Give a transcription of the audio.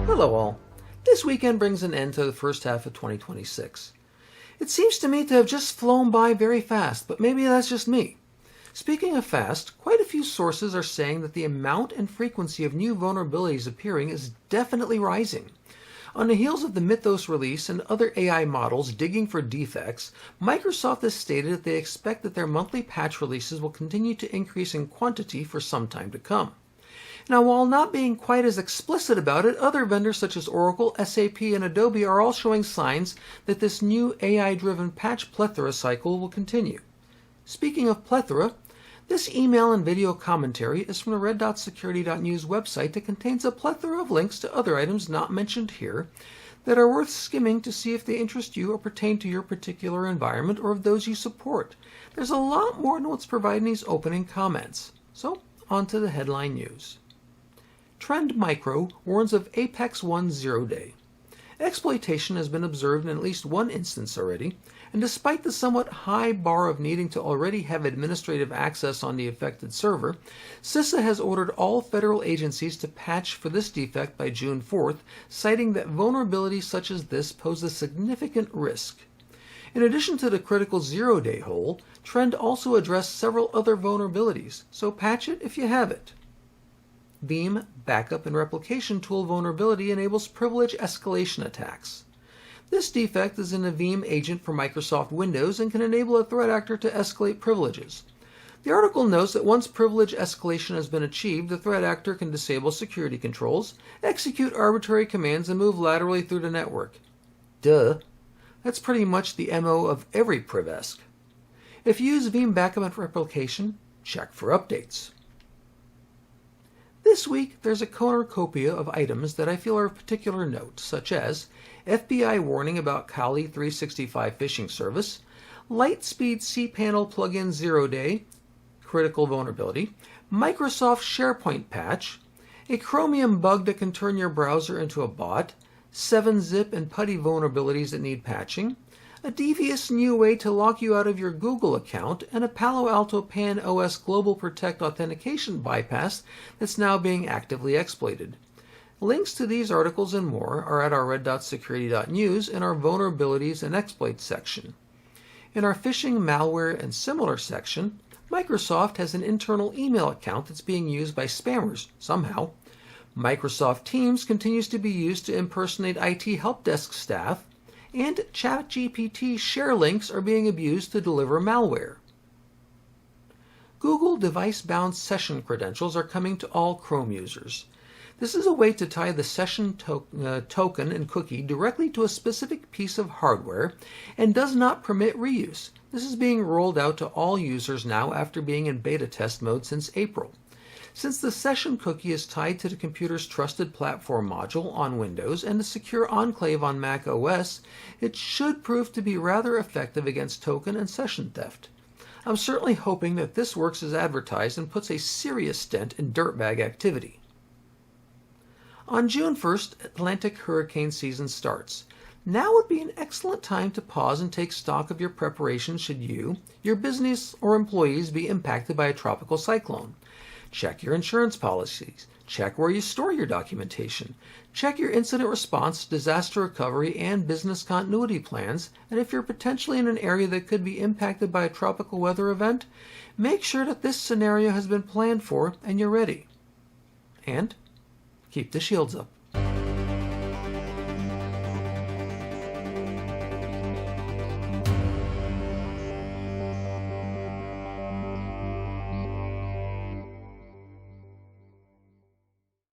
Hello all. This weekend brings an end to the first half of 2026. It seems to me to have just flown by very fast, but maybe that's just me. Speaking of fast, quite a few sources are saying that the amount and frequency of new vulnerabilities appearing is definitely rising. On the heels of the Mythos release and other AI models digging for defects, Microsoft has stated that they expect that their monthly patch releases will continue to increase in quantity for some time to come. Now, while not being quite as explicit about it, other vendors such as Oracle, SAP, and Adobe are all showing signs that this new AI-driven patch plethora cycle will continue. Speaking of plethora, this email and video commentary is from the RedDotSecurity.news website that contains a plethora of links to other items not mentioned here that are worth skimming to see if they interest you or pertain to your particular environment or of those you support. There's a lot more than what's provided in these opening comments. So, on to the headline news. TrendMicro warns of Apex 1 zero-day. Exploitation has been observed in at least one instance already, and despite the somewhat high bar of needing to already have administrative access on the affected server, CISA has ordered all federal agencies to patch for this defect by June 4th, citing that vulnerabilities such as this pose a significant risk. In addition to the critical zero-day hole, Trend also addressed several other vulnerabilities, so patch it if you have it. Veeam Backup Replication tool vulnerability enables privilege escalation attacks. This defect is in a Veeam agent for Microsoft Windows and can enable a threat actor to escalate privileges. The article notes that once privilege escalation has been achieved, the threat actor can disable security controls, execute arbitrary commands, and move laterally through the network. Duh. That's pretty much the MO of every privesc. If you use Veeam Backup Replication, check for updates. This week, there's a cornucopia of items that I feel are of particular note, such as FBI warning about Kali 365 phishing service, Lightspeed cPanel plugin zero-day, critical vulnerability, Microsoft SharePoint patch, a Chromium bug that can turn your browser into a bot, 7-zip and PuTTY vulnerabilities that need patching, a devious new way to lock you out of your Google account, and a Palo Alto Pan OS Global Protect authentication bypass that's now being actively exploited. Links to these articles and more are at our RedDotSecurity.news in our Vulnerabilities and Exploits section. In our Phishing, Malware, and Similar section, Microsoft has an internal email account that's being used by spammers, somehow. Microsoft Teams continues to be used to impersonate IT help desk staff, and ChatGPT share links are being abused to deliver malware. Google device-bound session credentials are coming to all Chrome users. This is a way to tie the session token and cookie directly to a specific piece of hardware and does not permit reuse. This is being rolled out to all users now after being in beta test mode since April. Since the session cookie is tied to the computer's trusted platform module on Windows and the secure enclave on Mac OS, it should prove to be rather effective against token and session theft. I'm certainly hoping that this works as advertised and puts a serious dent in dirtbag activity. On June 1st, Atlantic hurricane season starts. Now would be an excellent time to pause and take stock of your preparation should you, your business, or employees be impacted by a tropical cyclone. Check your insurance policies. Check where you store your documentation. Check your incident response, disaster recovery, and business continuity plans. And if you're potentially in an area that could be impacted by a tropical weather event, make sure that this scenario has been planned for and you're ready. And keep the shields up.